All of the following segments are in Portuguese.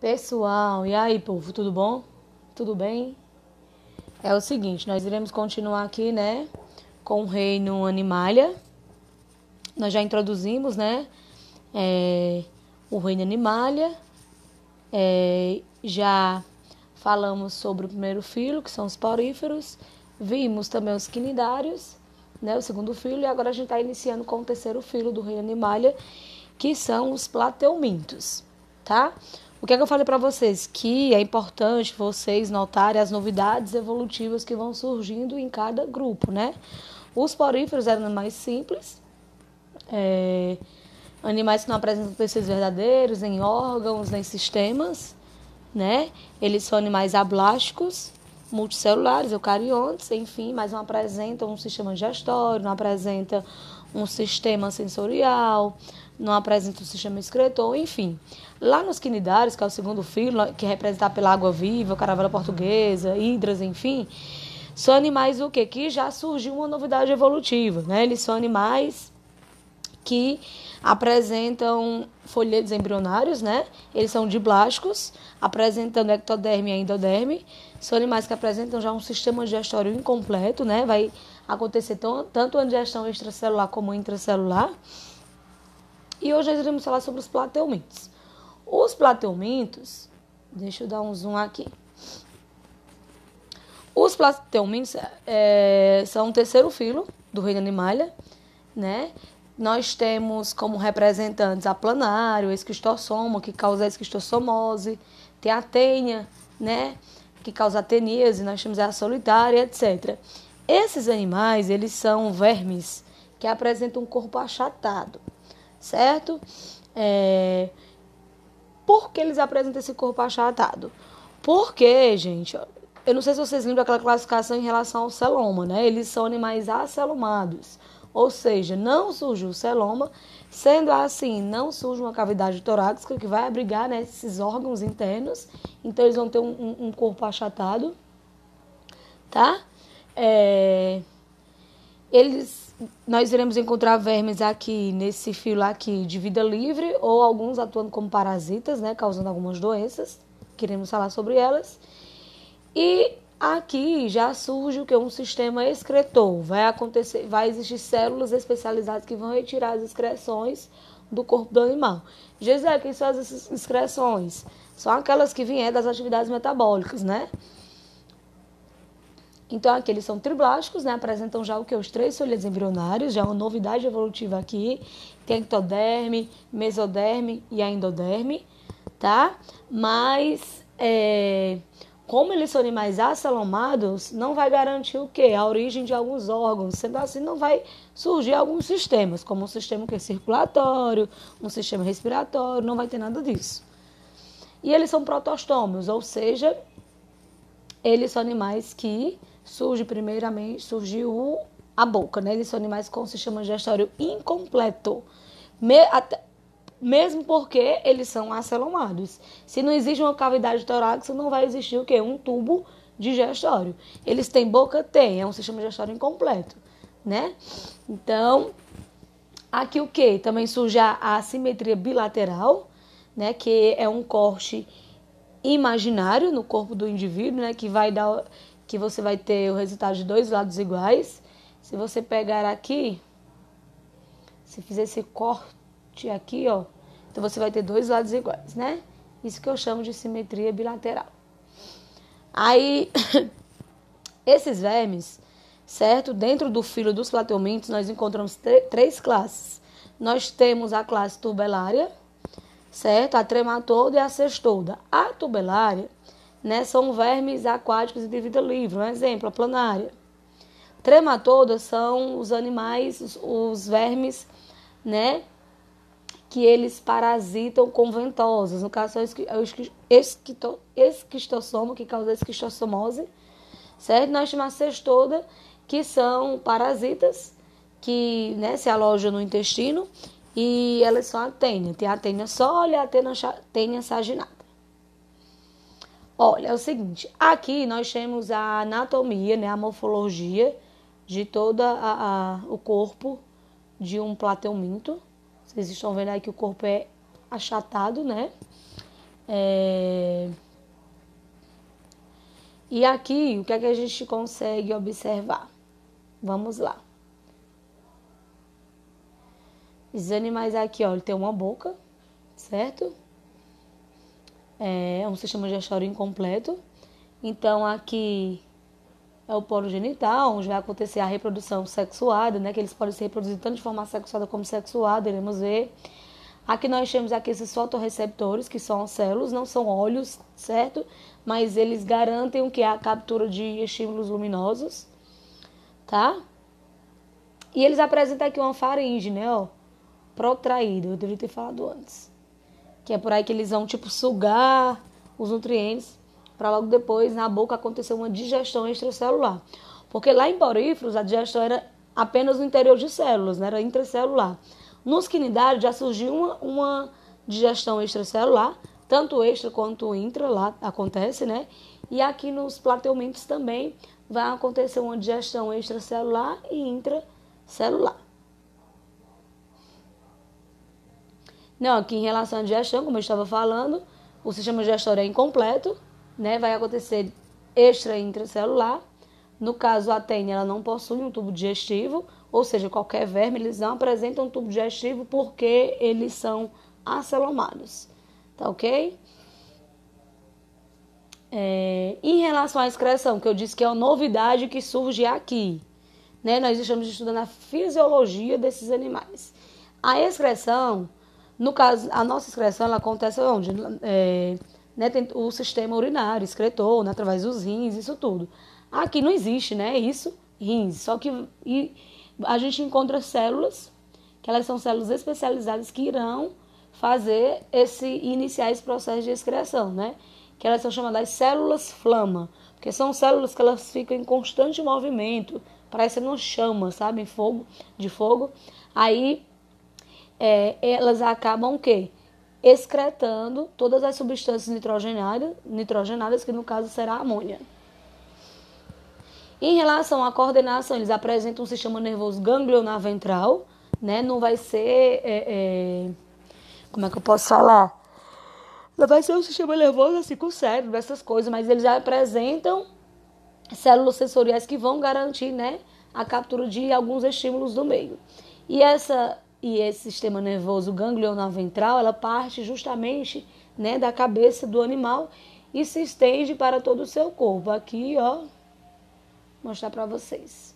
Pessoal, e aí, povo, tudo bom? Tudo bem? É o seguinte, nós iremos continuar aqui, né, com o reino Animalia. Nós já introduzimos, né, o reino Animalia. Já falamos sobre o primeiro filo, que são os poríferos. Vimos também os quinidários, né, o segundo filo. E agora a gente está iniciando com o terceiro filo do reino Animalia, que são os plateumintos, tá? O que é que eu falei para vocês? Que é importante vocês notarem as novidades evolutivas que vão surgindo em cada grupo, né? Os poríferos eram mais simples, animais que não apresentam tecidos verdadeiros, nem órgãos, nem sistemas, né? Eles são animais ablásticos, multicelulares, eucariontes, enfim, mas não apresentam um sistema digestório, não apresentam um sistema sensorial, não apresenta um sistema excretor, enfim. Lá nos quinidários, que é o segundo filo, que é representado pela água viva, caravela portuguesa, hidras, enfim, são animais o quê? Que já surgiu uma novidade evolutiva, né? Eles são animais que apresentam folhetos embrionários, né? Eles são diblásticos, apresentando ectoderme e endoderme. São animais que apresentam já um sistema digestório incompleto, né? Vai acontecer tanto a digestão extracelular como intracelular. E hoje nós iremos falar sobre os plateumintos. Os plateumintos, deixa eu dar um zoom aqui. Os plateumintos são o terceiro filo do reino Animalia, né? Nós temos como representantes a planário, a esquistossoma, que causa a esquistossomose, tem a tênia, né, que causa a teníase, nós temos a solitária, etc. Esses animais, eles são vermes que apresentam um corpo achatado, certo? Por que eles apresentam esse corpo achatado? Porque, gente, eu não sei se vocês lembram daquela classificação em relação ao celoma, né? Eles são animais acelomados. Ou seja, não surge o celoma, sendo assim, não surge uma cavidade torácica que vai abrigar, né, esses órgãos internos. Então, eles vão ter um corpo achatado, tá? Nós iremos encontrar vermes aqui, nesse filo aqui, de vida livre, ou alguns atuando como parasitas, né, causando algumas doenças. Queremos falar sobre elas. E aqui já surge o que? Um sistema excretor. Vai existir células especializadas que vão retirar as excreções do corpo do animal. Gisele, quem são essas excreções? São aquelas que vêm das atividades metabólicas, né? Então aqui eles são triblásticos, né? Apresentam já o que? Os três folhetos embrionários, já é uma novidade evolutiva aqui. Tem ectoderme, mesoderme e a endoderme, tá? Mas como eles são animais acelomados, não vai garantir o quê? A origem de alguns órgãos. Sendo assim, não vai surgir alguns sistemas, como um sistema que é circulatório, um sistema respiratório, não vai ter nada disso. E eles são protostômios, ou seja, eles são animais que surgiu a boca, né? Eles são animais com sistema digestório incompleto. Mesmo porque eles são acelomados. Se não existe uma cavidade torácica, não vai existir o quê? Um tubo digestório. Eles têm boca? Tem. É um sistema digestório incompleto, né? Então, aqui o quê? Também surge a assimetria bilateral, né? Que é um corte imaginário no corpo do indivíduo, né? Que você vai ter o resultado de dois lados iguais. Se você pegar aqui, se fizer esse corte aqui, ó, então você vai ter dois lados iguais, né? Isso que eu chamo de simetria bilateral. Aí, esses vermes, certo? Dentro do filo dos plateumintos, nós encontramos três classes. Nós temos a classe tubelária, certo? A trematoda e a cestoda. A tubelária, né, são vermes aquáticos e de vida livre. Um exemplo, a planária. Trematoda são os animais, os vermes, né, que eles parasitam com ventosas. No caso, é o esquistossoma, que causa a esquistossomose, certo? Nós temos a cestoda, que são parasitas, que, né, se alojam no intestino, e elas são a tênia. Tem a tênia sólida e a tênia saginata. Olha, é o seguinte, aqui nós temos a anatomia, né, a morfologia de todo o corpo de um plateuminto. Vocês estão vendo aí que o corpo é achatado, né? E aqui, o que é que a gente consegue observar? Vamos lá. Esses animais aqui, ó, ele tem uma boca, certo? É um sistema gestório incompleto. Então, aqui é o polo genital, onde vai acontecer a reprodução sexuada, né? Que eles podem se reproduzir tanto de forma sexuada como sexuada, iremos ver. Aqui nós temos aqui esses fotorreceptores, que são células, não são olhos, certo? Mas eles garantem o que é a captura de estímulos luminosos, tá? E eles apresentam aqui uma faringe, né, ó, protraída, eu deveria ter falado antes. Que é por aí que eles vão, tipo, sugar os nutrientes para logo depois, na boca, acontecer uma digestão extracelular. Porque lá em poríferos, a digestão era apenas no interior de células, né? Era intracelular. Nos quinidários já surgiu uma digestão extracelular, tanto extra quanto intra, lá acontece, né? E aqui nos plateumintos também vai acontecer uma digestão extracelular e intracelular. Não, aqui em relação à digestão, como eu estava falando, o sistema digestório é incompleto, né? Vai acontecer extra e intracelular. No caso, a tênia, ela não possui um tubo digestivo, ou seja, qualquer verme, eles não apresentam um tubo digestivo porque eles são acelomados, tá ok? Em relação à excreção, que eu disse que é uma novidade que surge aqui, né? Nós estamos estudando a fisiologia desses animais. A excreção, no caso, a nossa excreção, ela acontece onde? Né, tem o sistema urinário, excretor, né, através dos rins, isso tudo. Aqui não existe, né, isso, rins. Só que a gente encontra células, que elas são células especializadas que irão iniciar esse processo de excreção, né? Que elas são chamadas células flama, porque são células que elas ficam em constante movimento, parecendo uma chama, sabe, de fogo. Aí elas acabam o quê? Excretando todas as substâncias nitrogenadas, que no caso será a amônia. Em relação à coordenação, eles apresentam um sistema nervoso ganglionar ventral, né? Não vai ser, como é que eu posso falar? Não vai ser um sistema nervoso assim com o cérebro, essas coisas, mas eles apresentam células sensoriais que vão garantir, né, a captura de alguns estímulos do meio. E esse sistema nervoso ganglionar ventral, ela parte justamente, né, da cabeça do animal e se estende para todo o seu corpo. Aqui, ó, vou mostrar para vocês.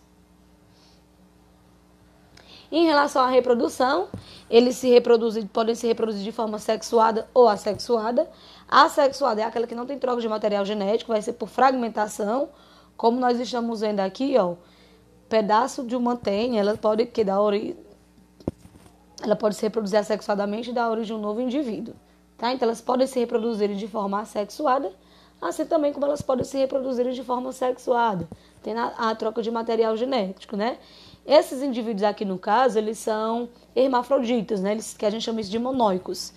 Em relação à reprodução, eles podem se reproduzir de forma sexuada ou assexuada. A assexuada é aquela que não tem troca de material genético, vai ser por fragmentação, como nós estamos vendo aqui, ó, pedaço de uma tênia, ela pode se reproduzir assexuadamente e dar origem a um novo indivíduo, tá? Então elas podem se reproduzir de forma assexuada, assim também como elas podem se reproduzir de forma sexuada, tendo a troca de material genético, né? Esses indivíduos aqui, no caso, eles são hermafroditas, né? Que a gente chama isso de monóicos.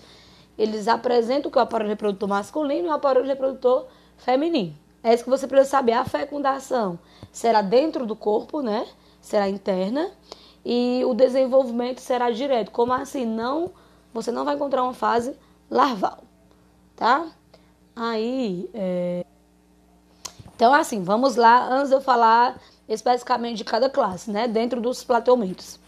Eles apresentam o aparelho reprodutor masculino e o aparelho reprodutor feminino. É isso que você precisa saber. A fecundação será dentro do corpo, né? Será interna. E o desenvolvimento será direto. Como assim? Você não vai encontrar uma fase larval, tá? Aí, então, assim, vamos lá, antes de eu falar especificamente de cada classe, né? Dentro dos plateumintos.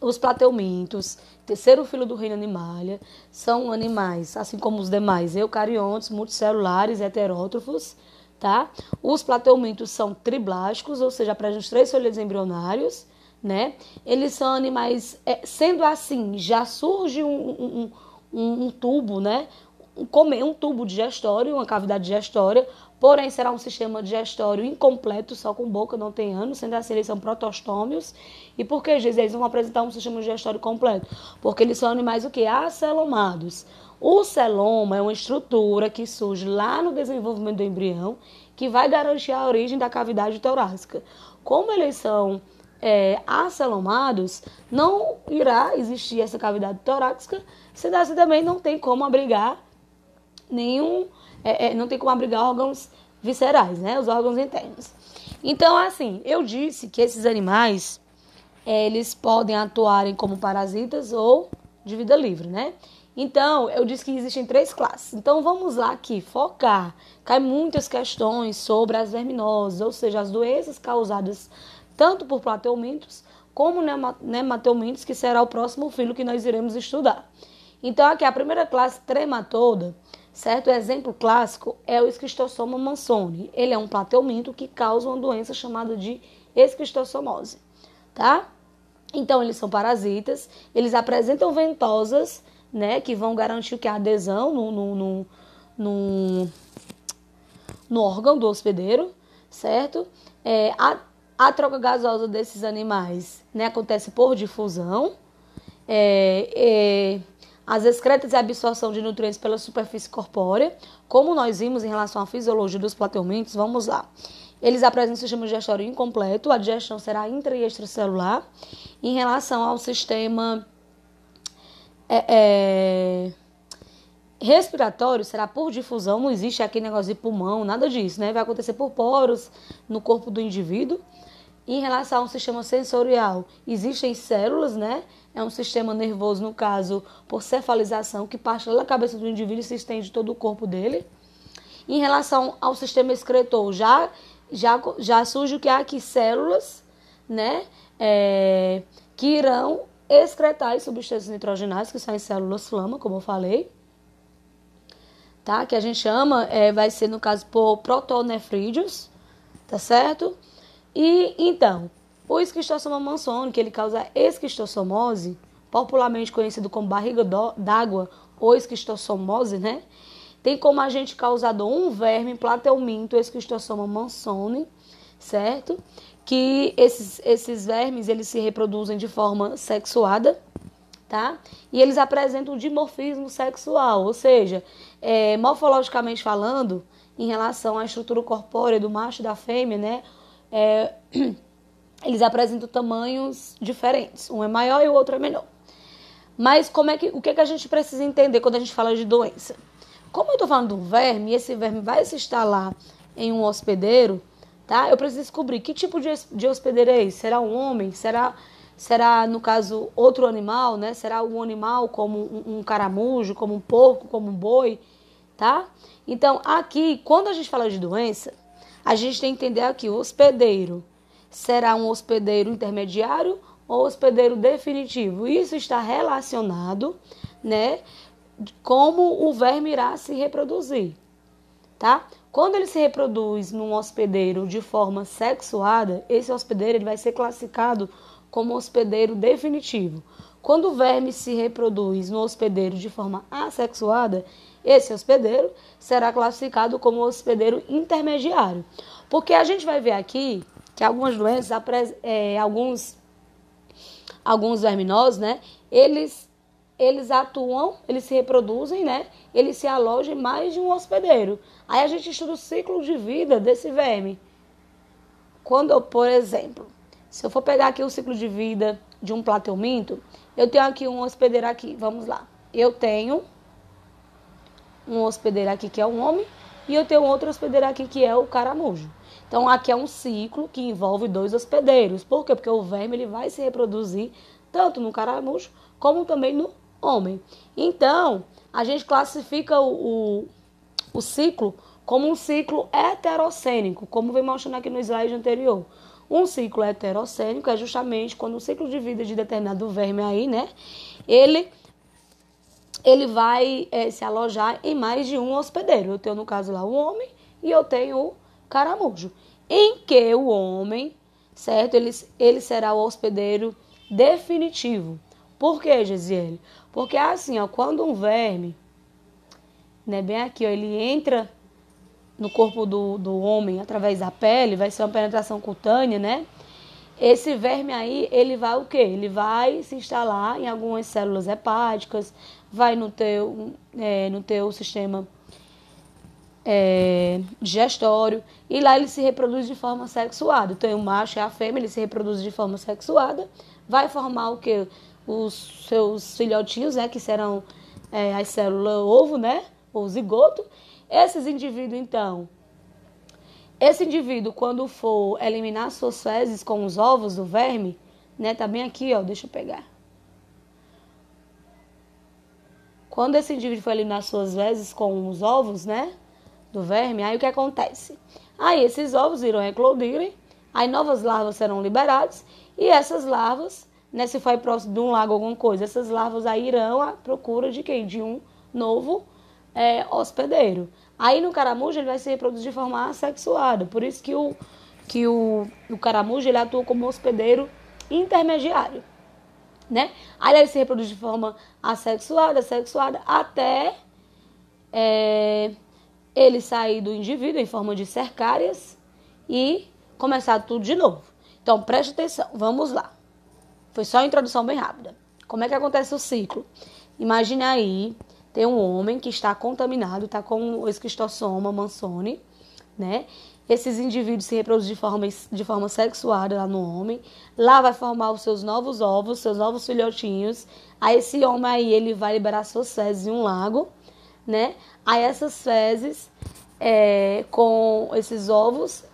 Os plateumintos, terceiro filo do reino Animalia, são animais, assim como os demais eucariontes, multicelulares, heterótrofos, tá? Os plateumintos são triblásticos, ou seja, apresentam 3 folhetos embrionários, né? Eles são animais, sendo assim, já surge um tubo, né? Um tubo digestório, uma cavidade digestória, porém será um sistema digestório incompleto, só com boca, não tem ânus, sendo assim eles são protostômios. E por que, Jesus, eles vão apresentar um sistema digestório completo? Porque eles são animais o quê? Acelomados. O celoma é uma estrutura que surge lá no desenvolvimento do embrião, que vai garantir a origem da cavidade torácica. Como eles são acelomados, não irá existir essa cavidade torácica, sendo assim também não tem como abrigar não tem como abrigar órgãos viscerais, né? Os órgãos internos. Então, assim, eu disse que esses animais, eles podem atuarem como parasitas ou de vida livre, né? Então, eu disse que existem 3 classes. Então, vamos lá aqui, focar. Cai muitas questões sobre as verminoses, ou seja, as doenças causadas tanto por plateumintos como nemateumintos, que será o próximo filo que nós iremos estudar. Então, aqui a primeira classe, trematoda, certo? O exemplo clássico é o Esquistossoma mansoni. Ele é um plateuminto que causa uma doença chamada de esquistossomose, tá? Então, eles são parasitas, eles apresentam ventosas, né, que vão garantir que a adesão no órgão do hospedeiro, certo? A troca gasosa desses animais, né, acontece por difusão. As excretas e a absorção de nutrientes pela superfície corpórea. Como nós vimos em relação à fisiologia dos plateumintos, vamos lá. Eles apresentam um sistema digestório incompleto, a digestão será intra e extracelular. Em relação ao sistema respiratório, será por difusão, não existe aqui negócio de pulmão, nada disso, né? Vai acontecer por poros no corpo do indivíduo. Em relação ao sistema sensorial, existem células, né? É um sistema nervoso, no caso, por cefalização, que parte da cabeça do indivíduo e se estende todo o corpo dele. Em relação ao sistema excretor, já surge o que há aqui, células, né? Que irão excretar as substâncias nitrogenadas, que são as células flama, como eu falei. Tá? Que a gente chama, vai ser, no caso, por protonefrídeos, tá certo? E, então, o Esquistossoma mansoni, que ele causa esquistossomose, popularmente conhecido como barriga d'água ou esquistossomose, né? Tem como agente causador um verme plateuminto, Esquistossoma mansoni, certo? Que esses vermes, eles se reproduzem de forma sexuada, tá? E eles apresentam dimorfismo sexual, ou seja, morfologicamente falando, em relação à estrutura corpórea do macho e da fêmea, né? Eles apresentam tamanhos diferentes. Um é maior e o outro é menor. Mas o que a gente precisa entender quando a gente fala de doença? Como eu estou falando de um verme, e esse verme vai se instalar em um hospedeiro, tá? Eu preciso descobrir que tipo de hospedeiro é esse. Será um homem? Será, no caso, outro animal, né? Será um animal como um caramujo, como um porco, como um boi, tá? Então, aqui, quando a gente fala de doença, a gente tem que entender aqui, o hospedeiro será um hospedeiro intermediário ou hospedeiro definitivo. Isso está relacionado, né, como o verme irá se reproduzir, tá? Quando ele se reproduz num hospedeiro de forma sexuada, esse hospedeiro ele vai ser classificado como hospedeiro definitivo. Quando o verme se reproduz no hospedeiro de forma assexuada, esse hospedeiro será classificado como hospedeiro intermediário. Porque a gente vai ver aqui que algumas doenças, alguns verminosos, né, eles atuam, eles se reproduzem, né, eles se alojam em mais de um hospedeiro. Aí a gente estuda o ciclo de vida desse verme. Por exemplo, se eu for pegar aqui o ciclo de vida de um plateuminto, eu tenho aqui um hospedeiro aqui, vamos lá. Eu tenho um hospedeiro aqui que é um homem e eu tenho outro hospedeiro aqui que é o caramujo. Então, aqui é um ciclo que envolve 2 hospedeiros. Por quê? Porque o verme ele vai se reproduzir tanto no caramujo como também no homem. Então, a gente classifica o ciclo como um ciclo heterocênico, como vem mostrando aqui no slide anterior. Um ciclo heterocênico é justamente quando o ciclo de vida de determinado verme aí, né, ele vai se alojar em mais de um hospedeiro. Eu tenho, no caso lá, o homem e eu tenho o caramujo. Em que o homem, certo, ele será o hospedeiro definitivo. Por quê, Gesiele? Porque assim, ó, quando um verme, né, bem aqui, ó, ele entra no corpo do homem através da pele, vai ser uma penetração cutânea, né? Esse verme aí, ele vai o quê? Ele vai se instalar em algumas células hepáticas, vai no teu sistema digestório, e lá ele se reproduz de forma sexuada. Então, o macho e a fêmea, ele se reproduz de forma sexuada, vai formar o quê? Os seus filhotinhos, né? Que serão as células ovo, né? O zigoto. Esse indivíduo, quando for eliminar suas fezes com os ovos do verme, né? Tá bem aqui, ó, deixa eu pegar. Quando esse indivíduo foi eliminar suas fezes com os ovos, né, do verme, aí o que acontece? Aí esses ovos irão eclodirem, aí novas larvas serão liberadas, e essas larvas, né, se for próximo de um lago alguma coisa, essas larvas aí irão à procura de quem? De um novo hospedeiro. Aí no caramujo ele vai se reproduzir de forma assexuada, por isso que o caramujo ele atua como hospedeiro intermediário, né? Aí ele se reproduz de forma assexuada, até ele sair do indivíduo em forma de cercárias e começar tudo de novo. Então preste atenção, vamos lá. Foi só uma introdução bem rápida. Como é que acontece o ciclo? Imagine aí, tem um homem que está contaminado, está com o esquistossoma mansoni, né? Esses indivíduos se reproduzem de forma sexuada lá no homem. Lá vai formar os seus novos ovos, seus novos filhotinhos. Aí esse homem aí, ele vai liberar suas fezes em um lago, né? Aí essas fezes, com esses ovos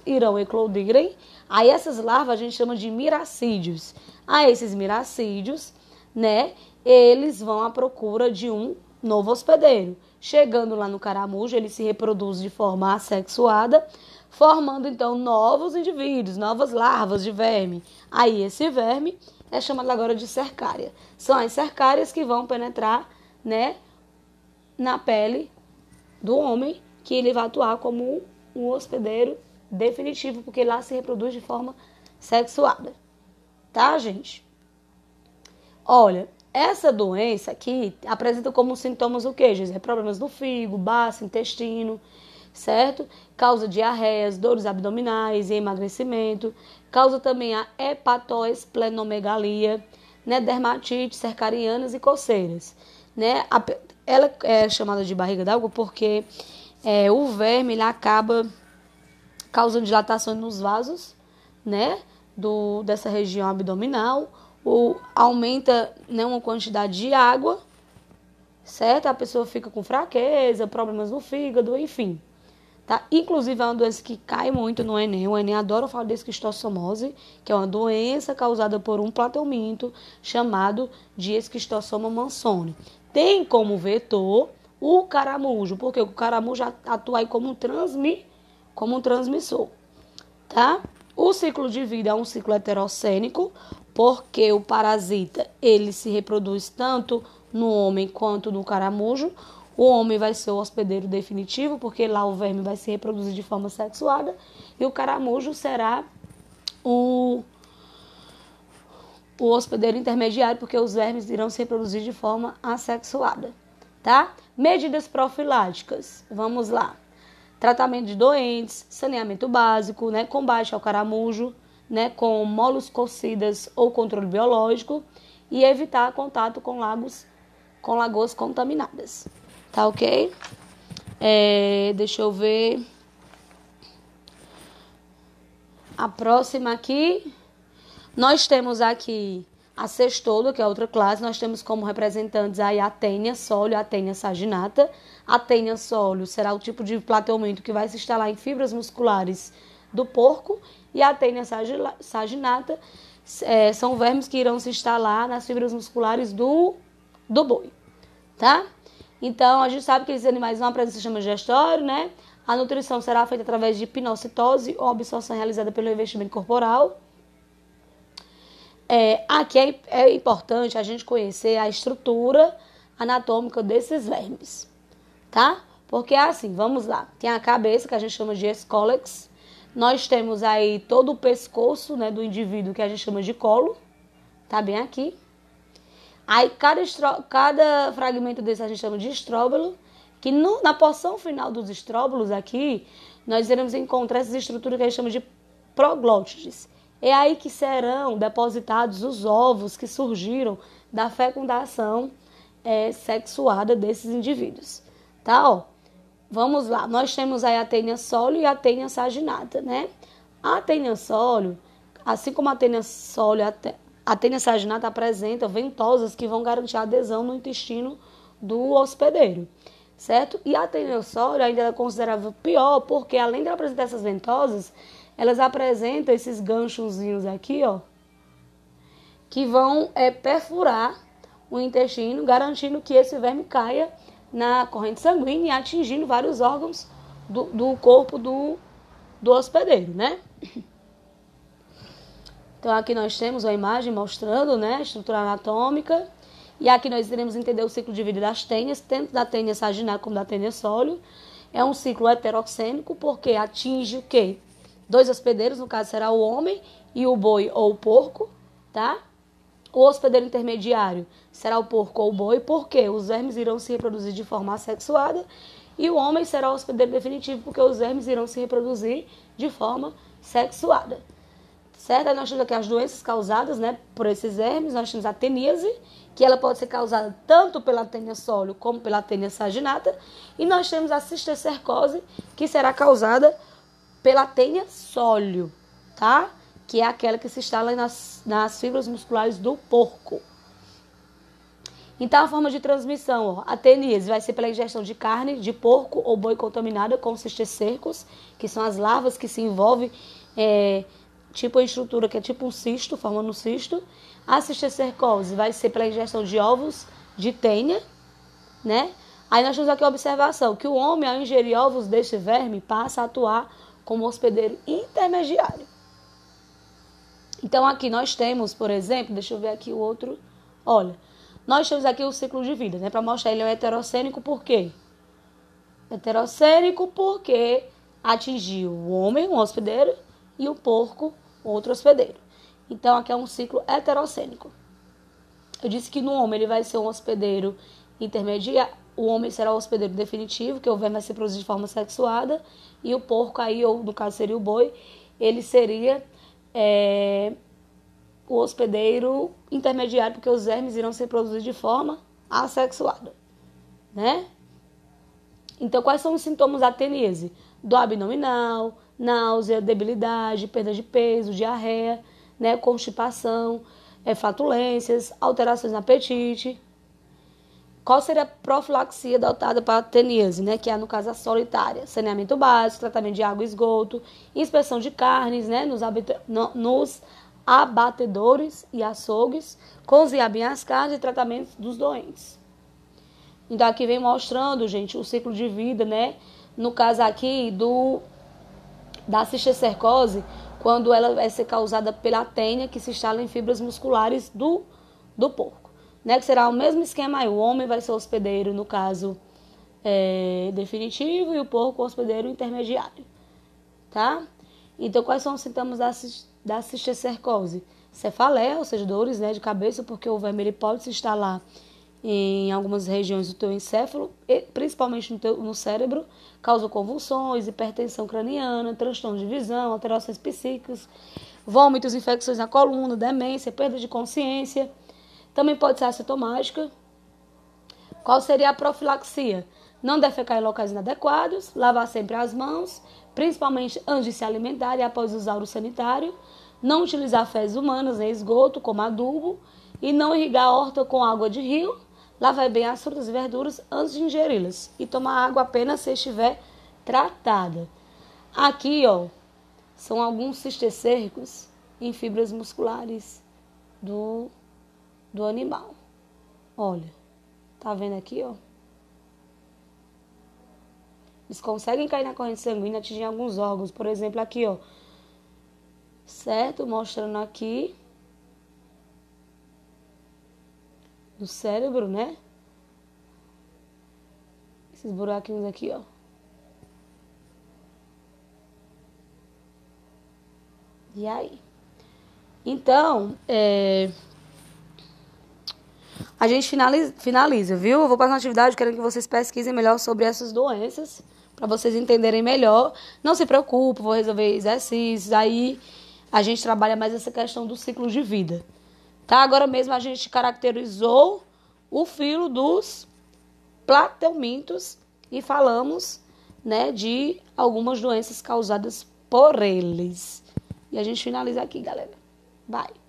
irão eclodirem. Aí essas larvas a gente chama de miracídios. Aí esses miracídios, né? Eles vão à procura de um novo hospedeiro. Chegando lá no caramujo, ele se reproduz de forma assexuada, formando então novos indivíduos, novas larvas de verme. Aí esse verme é chamado agora de cercária. São as cercárias que vão penetrar, né, na pele do homem, que ele vai atuar como um hospedeiro definitivo, porque lá se reproduz de forma sexuada. Tá, gente? Olha, essa doença aqui apresenta como sintomas o quê, gente? Problemas no fígado, baço, intestino, certo? Causa diarreias, dores abdominais e emagrecimento. Causa também a hepatoesplenomegalia, né? Dermatite, cercarianas e coceiras, né? Ela é chamada de barriga d'água porque o verme ele acaba causando dilatação nos vasos, né? Dessa região abdominal. Aumenta, né, uma quantidade de água, certo? A pessoa fica com fraqueza, problemas no fígado, enfim. Tá? Inclusive é uma doença que cai muito no Enem. O Enem adora falar de esquistossomose, que é uma doença causada por um platelminto chamado de esquistossoma mansoni. Tem como vetor o caramujo, porque o caramujo atua aí como um transmissor, tá? O ciclo de vida é um ciclo heterocênico, porque o parasita ele se reproduz tanto no homem quanto no caramujo. O homem vai ser o hospedeiro definitivo, porque lá o verme vai se reproduzir de forma sexuada, e o caramujo será o hospedeiro intermediário, porque os vermes irão se reproduzir de forma assexuada, tá? Medidas profiláticas, vamos lá. Tratamento de doentes, saneamento básico, né, combate ao caramujo, né, com moluscocidas ou controle biológico, e evitar contato com lagoas contaminadas. Tá ok? Deixa eu ver. A próxima aqui, nós temos aqui a Cestoda, que é outra classe. Nós temos como representantes aí a Taenia sólio e a Taenia saginata. A Taenia sólio será o tipo de platelminto que vai se instalar em fibras musculares do porco, e a Taenia saginata são vermes que irão se instalar nas fibras musculares do boi, tá? Então, a gente sabe que esses animais não apresentam sistema digestório, né? A nutrição será feita através de pinocitose ou absorção realizada pelo revestimento corporal. Aqui é importante a gente conhecer a estrutura anatômica desses vermes, tá? Porque assim, vamos lá. Tem a cabeça, que a gente chama de escólex. Nós temos aí todo o pescoço, né, do indivíduo, que a gente chama de colo. Tá bem aqui. Aí cada fragmento desse a gente chama de estróbilo, que na porção final dos estróbilos aqui, nós iremos encontrar essas estruturas que a gente chama de proglótides. É aí que serão depositados os ovos que surgiram da fecundação sexuada desses indivíduos. Tá, ó. Vamos lá. Nós temos aí a Taenia sólio e a Taenia saginata, né? A Taenia sólio, assim como a Taenia sólio, a Taenia saginata apresenta ventosas que vão garantir a adesão no intestino do hospedeiro, certo? E a Taenia sólio ainda é considerável pior, porque além de ela apresentar essas ventosas, elas apresentam esses ganchozinhos aqui, ó, que vão perfurar o intestino, garantindo que esse verme caia na corrente sanguínea e atingindo vários órgãos do corpo do hospedeiro, né? Então, aqui nós temos uma imagem mostrando, né, a estrutura anatômica. E aqui nós iremos entender o ciclo de vida das tênias, tanto da tênia saginária como da tênia sólio. É um ciclo heterossênico, porque atinge o quê? 2 hospedeiros, no caso será o homem e o boi ou o porco, tá? O hospedeiro intermediário será o porco ou o boi, porque os vermes irão se reproduzir de forma assexuada. E o homem será o hospedeiro definitivo, porque os vermes irão se reproduzir de forma sexuada. Certo? Aí nós temos aqui as doenças causadas, né, por esses vermes. Nós temos a teníase, que ela pode ser causada tanto pela tênia sólio como pela tênia saginata. E nós temos a cisticercose, que será causada pela tênia sólio, tá? Que é aquela que se instala nas fibras musculares do porco. Então, a forma de transmissão, ó, a teníase vai ser pela ingestão de carne de porco ou boi contaminada com cisticercos, que são as larvas que se envolvem, tipo a estrutura que é tipo um cisto, formando um cisto. A cisticercose vai ser pela ingestão de ovos de tênia, né? Aí nós temos aqui a observação, que o homem, ao ingerir ovos deste verme, passa a atuar como hospedeiro intermediário. Então, aqui nós temos, por exemplo, deixa eu ver aqui o outro, olha, nós temos aqui o ciclo de vida, né? Para mostrar ele é um heterossênico, por quê? Heterossênico porque atingiu o homem, um hospedeiro, e o porco, outro hospedeiro. Então, aqui é um ciclo heterossênico. Eu disse que no homem ele vai ser um hospedeiro intermediário, o homem será o hospedeiro definitivo, que o verme vai se produzir de forma sexuada, e o porco aí, ou no caso seria o boi, ele seria o hospedeiro intermediário, porque os vermes irão se produzir de forma assexuada, né? Então, quais são os sintomas da teníase? Dor abdominal, náusea, debilidade, perda de peso, diarreia, né, constipação, flatulências, alterações no apetite. Qual seria a profilaxia adotada para a teníase, né, que é, no caso, a solitária? Saneamento básico, tratamento de água e esgoto, inspeção de carnes, né, nos abatedores e açougues, cozinhar bem as carnes e tratamento dos doentes. Então, aqui vem mostrando, gente, o ciclo de vida, né, no caso aqui da cisticercose, quando ela vai ser causada pela tênia que se instala em fibras musculares do porco, né? Que será o mesmo esquema aí. O homem vai ser o hospedeiro, no caso, definitivo, e o porco o hospedeiro intermediário, tá? Então, quais são os sintomas da cisticercose? Cefaleia, ou seja, dores, né, de cabeça, porque o verme ele pode se instalar em algumas regiões do teu encéfalo, principalmente no cérebro, causa convulsões, hipertensão craniana, transtorno de visão, alterações psíquicas, vômitos, infecções na coluna, demência, perda de consciência. Também pode ser assintomática. Qual seria a profilaxia? Não defecar em locais inadequados, lavar sempre as mãos, principalmente antes de se alimentar e após usar o sanitário, não utilizar fezes humanas nem esgoto como adubo e não irrigar a horta com água de rio. Lavar bem as frutas e verduras antes de ingeri-las e tomar água apenas se estiver tratada. Aqui, ó, são alguns cisticercos em fibras musculares do animal. Olha, tá vendo aqui, ó? Eles conseguem cair na corrente sanguínea e atingir alguns órgãos. Por exemplo, aqui, ó. Certo? Mostrando aqui do cérebro, né? Esses buraquinhos aqui, ó. E aí? Então, a gente finaliza, viu? Eu vou passar uma atividade querendo que vocês pesquisem melhor sobre essas doenças, para vocês entenderem melhor. Não se preocupe, vou resolver exercícios. Aí a gente trabalha mais essa questão do ciclo de vida. Tá? Agora mesmo a gente caracterizou o filo dos plateumintos e falamos, né, de algumas doenças causadas por eles. E a gente finaliza aqui, galera. Bye.